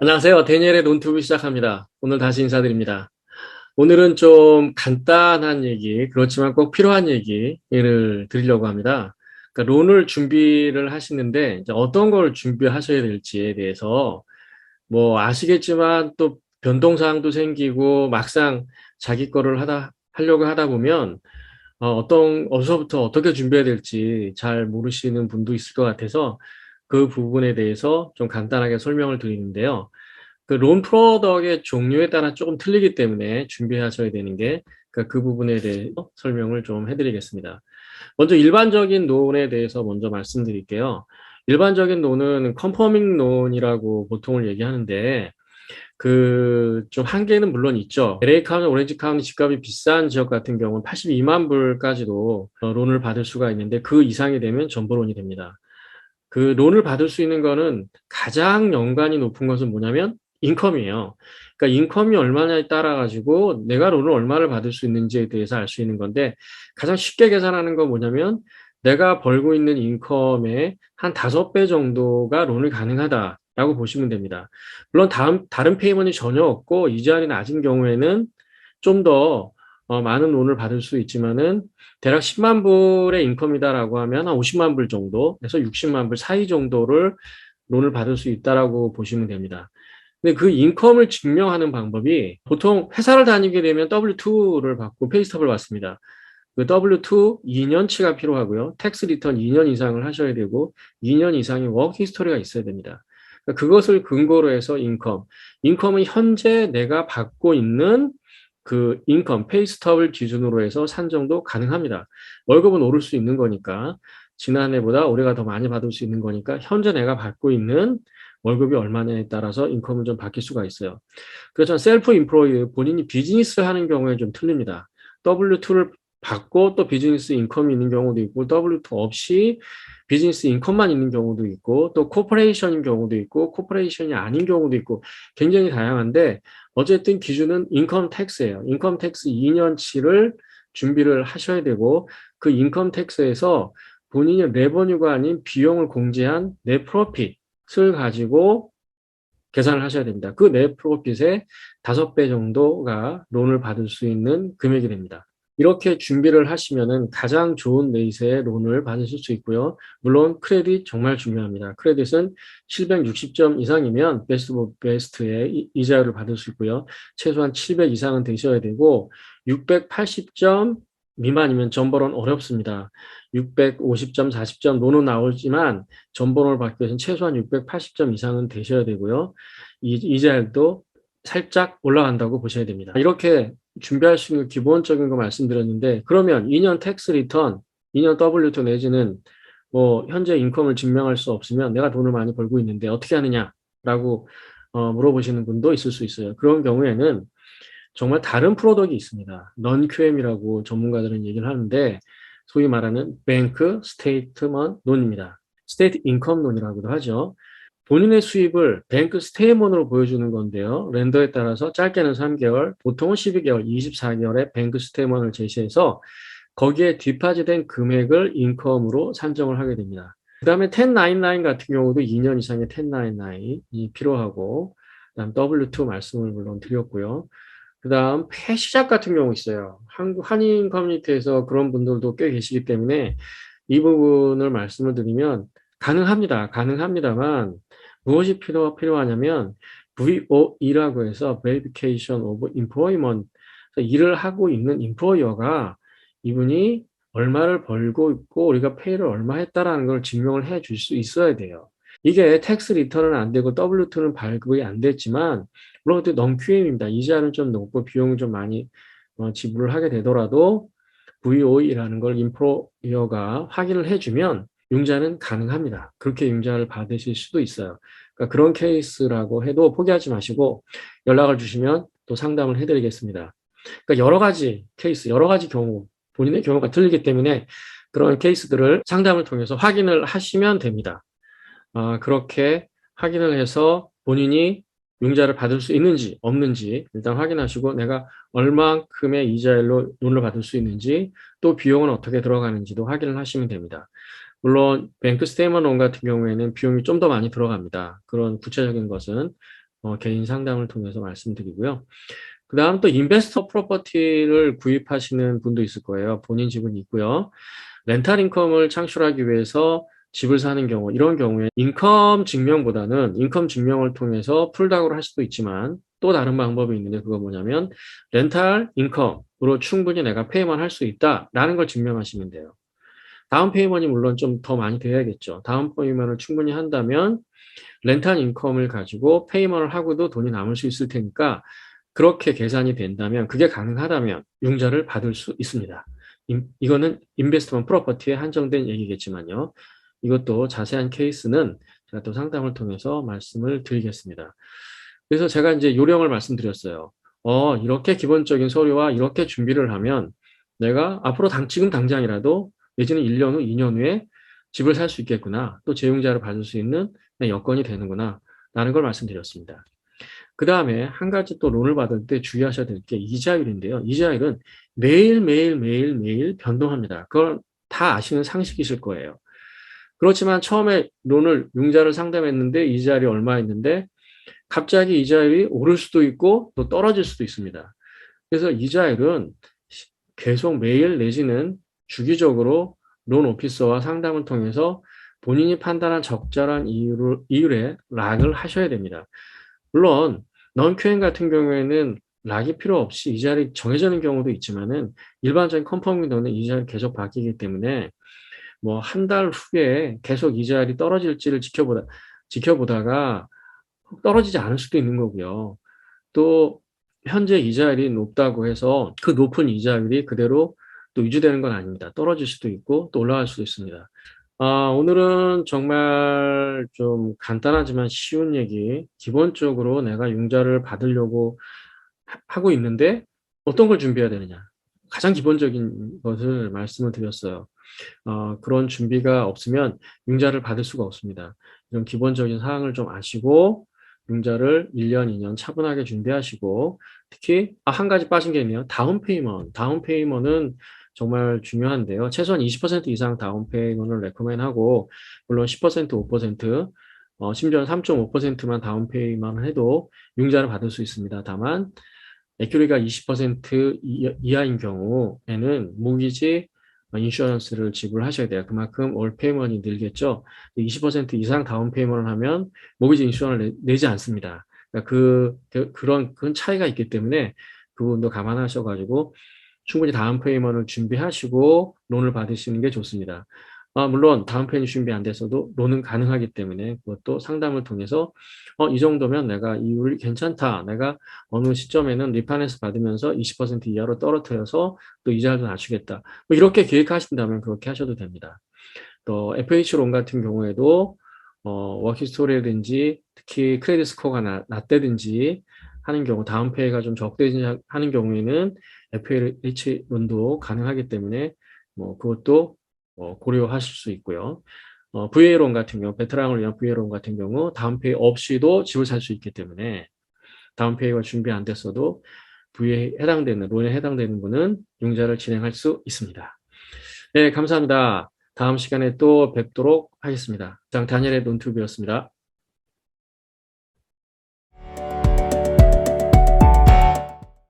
안녕하세요. 데니엘의 논투비 시작합니다. 오늘 다시 인사드립니다. 오늘은 좀 간단한 얘기, 그렇지만 꼭 필요한 얘기를 드리려고 합니다. 그러니까 론을 준비를 하시는데 이제 어떤 걸 준비하셔야 될지에 대해서 뭐 아시겠지만 또 변동사항도 생기고 막상 자기 거를 하려고 하다 보면 어디서부터 어떻게 준비해야 될지 잘 모르시는 분도 있을 것 같아서 그 부분에 대해서 좀 간단하게 설명을 드리는데요. 그 론 프로덕의 종류에 따라 조금 틀리기 때문에 준비하셔야 되는 게 그 부분에 대해서 설명을 좀 해드리겠습니다. 먼저 일반적인 론에 대해서 먼저 말씀드릴게요. 일반적인 론은 컨퍼밍 론이라고 보통을 얘기하는데 좀 한계는 물론 있죠. LA 카운티, 오렌지 카운티 집값이 비싼 지역 같은 경우는 82만 불까지도 론을 받을 수가 있는데 그 이상이 되면 전보론이 됩니다. 그 론을 받을 수 있는 거는 가장 연관이 높은 것은 뭐냐면 인컴이에요. 그러니까 인컴이 얼마냐에 따라 가지고 내가 론을 얼마를 받을 수 있는지에 대해서 알 수 있는 건데 가장 쉽게 계산하는 건 뭐냐면 내가 벌고 있는 인컴의 한 5배 정도가 론을 가능하다라고 보시면 됩니다. 물론 다른 페이먼이 전혀 없고 이자율이 낮은 경우에는 좀 더 많은 론을 받을 수 있지만은 대략 10만 불의 인컴이다라고 하면 한 50만 불 정도, 그래서 60만 불 사이 정도를 론을 받을 수 있다라고 보시면 됩니다. 근데 그 인컴을 증명하는 방법이 보통 회사를 다니게 되면 W2를 받고 페이스톱을 받습니다. 그 W2 2년치가 필요하고요. 텍스 리턴 2년 이상을 하셔야 되고 2년 이상의 워크 히스토리가 있어야 됩니다. 그러니까 그것을 근거로 해서 인컴은 현재 내가 받고 있는 그 인컴, 페이스톱을 기준으로 해서 산정도 가능합니다. 월급은 오를 수 있는 거니까 지난해보다 올해가 더 많이 받을 수 있는 거니까 현재 내가 받고 있는 월급이 얼마냐에 따라서 인컴은 좀 바뀔 수가 있어요. 그렇지만 셀프 임플로이 본인이 비즈니스 하는 경우에 좀 틀립니다. W2를 받고 또 비즈니스 인컴이 있는 경우도 있고 W2 없이 비즈니스 인컴만 있는 경우도 있고 또 코퍼레이션인 경우도 있고 코퍼레이션이 아닌 경우도 있고 굉장히 다양한데 어쨌든 기준은 인컴 텍스예요. 인컴 텍스 2년치를 준비를 하셔야 되고 그 인컴 텍스에서 본인의 레버뉴가 아닌 비용을 공제한 넷 프로핏을 가지고 계산을 하셔야 됩니다. 그 넷 프로핏의 5배 정도가 론을 받을 수 있는 금액이 됩니다. 이렇게 준비를 하시면은 가장 좋은 레이스의 론을 받으실 수 있고요. 물론 크레딧 정말 중요합니다. 크레딧은 760점 이상이면 베스트 오브 베스트의 이자율을 받을 수 있고요. 최소한 700 이상은 되셔야 되고 680점 미만이면 전벌은 어렵습니다. 650점, 40점 론은 나오지만 전번호를 받기 위해서는 최소한 680점 이상은 되셔야 되고요. 이자율도 살짝 올라간다고 보셔야 됩니다. 이렇게 준비할 수 있는 기본적인 거 말씀드렸는데 그러면 2년 텍스 리턴, 2년 W2 내지는 뭐 현재 인컴을 증명할 수 없으면 내가 돈을 많이 벌고 있는데 어떻게 하느냐라고 물어보시는 분도 있을 수 있어요. 그런 경우에는 정말 다른 프로덕이 있습니다. 넌 QM이라고 전문가들은 얘기를 하는데 소위 말하는 뱅크 스테이트먼 론입니다. 스테이트 인컴 론이라고도 하죠. 본인의 수입을 뱅크 스테이먼으로 보여주는 건데요. 렌더에 따라서 짧게는 3개월, 보통은 12개월, 24개월의 뱅크 스테이먼을 제시해서 거기에 디파지된 금액을 인컴으로 산정을 하게 됩니다. 그 다음에 1099 같은 경우도 2년 이상의 1099이 필요하고, 그 다음 W2 말씀을 물론 드렸고요. 그 다음 폐시작 같은 경우 있어요. 한인 커뮤니티에서 그런 분들도 꽤 계시기 때문에 이 부분을 말씀을 드리면 가능합니다. 가능합니다만 무엇이 필요하냐면 VOE라고 해서 Verification of Employment, 일을 하고 있는 임플로이어가 이분이 얼마를 벌고 있고 우리가 페이를 얼마 했다라는 걸 증명을 해 줄 수 있어야 돼요. 이게 텍스 리턴은 안 되고 W2는 발급이 안 됐지만 물론 그때 넌 QM입니다. 이자는 좀 높고 비용을 좀 많이 지불을 하게 되더라도 VOE라는 걸 임플로이어가 확인을 해주면 융자는 가능합니다. 그렇게 융자를 받으실 수도 있어요. 그러니까 그런 케이스라고 해도 포기하지 마시고 연락을 주시면 또 상담을 해드리겠습니다. 그러니까 여러 가지 케이스, 여러 가지 경우, 본인의 경우가 틀리기 때문에 그런 케이스들을 상담을 통해서 확인을 하시면 됩니다. 그렇게 확인을 해서 본인이 융자를 받을 수 있는지 없는지 일단 확인하시고 내가 얼만큼의 이자율로 론을 받을 수 있는지 또 비용은 어떻게 들어가는지도 확인을 하시면 됩니다. 물론 뱅크 스테이먼 론 같은 경우에는 비용이 좀 더 많이 들어갑니다. 그런 구체적인 것은 개인 상담을 통해서 말씀드리고요. 그 다음 또 인베스터 프로퍼티를 구입하시는 분도 있을 거예요. 본인 집은 있고요. 렌탈 인컴을 창출하기 위해서 집을 사는 경우, 이런 경우에 인컴 증명보다는 인컴 증명을 통해서 풀다운을 할 수도 있지만 또 다른 방법이 있는데, 그거 뭐냐면 렌탈 인컴으로 충분히 내가 페이먼트 할 수 있다라는 걸 증명하시면 돼요. 다운 페이먼트이 물론 좀 더 많이 돼야겠죠. 다운 페이먼트를 충분히 한다면 렌탈 인컴을 가지고 페이먼트를 하고도 돈이 남을 수 있을 테니까, 그렇게 계산이 된다면, 그게 가능하다면 융자를 받을 수 있습니다. 이거는 인베스트먼트 프로퍼티에 한정된 얘기겠지만요. 이것도 자세한 케이스는 제가 또 상담을 통해서 말씀을 드리겠습니다. 그래서 제가 이제 요령을 말씀드렸어요. 이렇게 기본적인 서류와 이렇게 준비를 하면 내가 앞으로 지금 당장이라도 내지는 1년 후, 2년 후에 집을 살 수 있겠구나. 또 재융자를 받을 수 있는 여건이 되는구나. 라는 걸 말씀드렸습니다. 그 다음에 한 가지 또 론을 받을 때 주의하셔야 될 게 이자율인데요. 이자율은 매일 변동합니다. 그걸 다 아시는 상식이실 거예요. 그렇지만 처음에 론을 융자를 상담했는데 이자율이 얼마였는데 갑자기 이자율이 오를 수도 있고 또 떨어질 수도 있습니다. 그래서 이자율은 계속 매일 내지는 주기적으로 론 오피서와 상담을 통해서 본인이 판단한 적절한 이율에 락을 하셔야 됩니다. 물론 non-QM 같은 경우에는 락이 필요 없이 이자율이 정해져 있는 경우도 있지만은 일반적인 컴퍼밍 윈도는 이자율이 계속 바뀌기 때문에 뭐 한 달 후에 계속 이자율이 떨어질지를 지켜보다가 떨어지지 않을 수도 있는 거고요. 또 현재 이자율이 높다고 해서 그 높은 이자율이 그대로 또 유지되는 건 아닙니다. 떨어질 수도 있고 또 올라갈 수도 있습니다. 오늘은 정말 좀 간단하지만 쉬운 얘기, 기본적으로 내가 융자를 받으려고 하고 있는데 어떤 걸 준비해야 되느냐. 가장 기본적인 것을 말씀을 드렸어요. 그런 준비가 없으면 융자를 받을 수가 없습니다. 이런 기본적인 사항을 좀 아시고 융자를 1년, 2년 차분하게 준비하시고, 특히 한 가지 빠진 게 있네요. 다운 페이먼트. 다운 페이먼트는 정말 중요한데요. 최소한 20% 이상 다운 페이먼트를 레코멘하고, 물론 10%, 5%, 심지어는 3.5%만 다운 페이먼트 해도 융자를 받을 수 있습니다. 다만 에큐리가 20% 이하인 경우에는 모기지 인슈런스를 지불하셔야 돼요. 그만큼 올 페이먼트이 늘겠죠. 20% 이상 다운 페이먼트를 하면 모기지 인슈런스를 내지 않습니다. 그러니까 그런 차이가 있기 때문에 그 부분도 감안하셔가지고 충분히 다운 페이먼트를 준비하시고 론을 받으시는 게 좋습니다. 물론 다운 페이먼트 준비 안 돼서도 론은 가능하기 때문에 그것도 상담을 통해서 이 정도면 내가 이율이 괜찮다. 내가 어느 시점에는 리파이낸스 받으면서 20% 이하로 떨어뜨려서 또 이자도 낮추겠다. 뭐 이렇게 계획하신다면 그렇게 하셔도 됩니다. 또 FH론 같은 경우에도 워킹스토리라든지 특히 크레딧 스코어가 낮다든지 하는 경우, 다운페이가 좀 적대지 하는 경우에는 FH론도 가능하기 때문에 뭐 그것도 고려하실 수 있고요. VA론 같은 경우, 베테랑을 위한 VA론 같은 경우 다운페이 없이도 집을 살 수 있기 때문에 다운페이가 준비 안 됐어도 VA에 해당되는, 론에 해당되는 분은 융자를 진행할 수 있습니다. 네, 감사합니다. 다음 시간에 또 뵙도록 하겠습니다. 장 다니엘의 논튜브였습니다.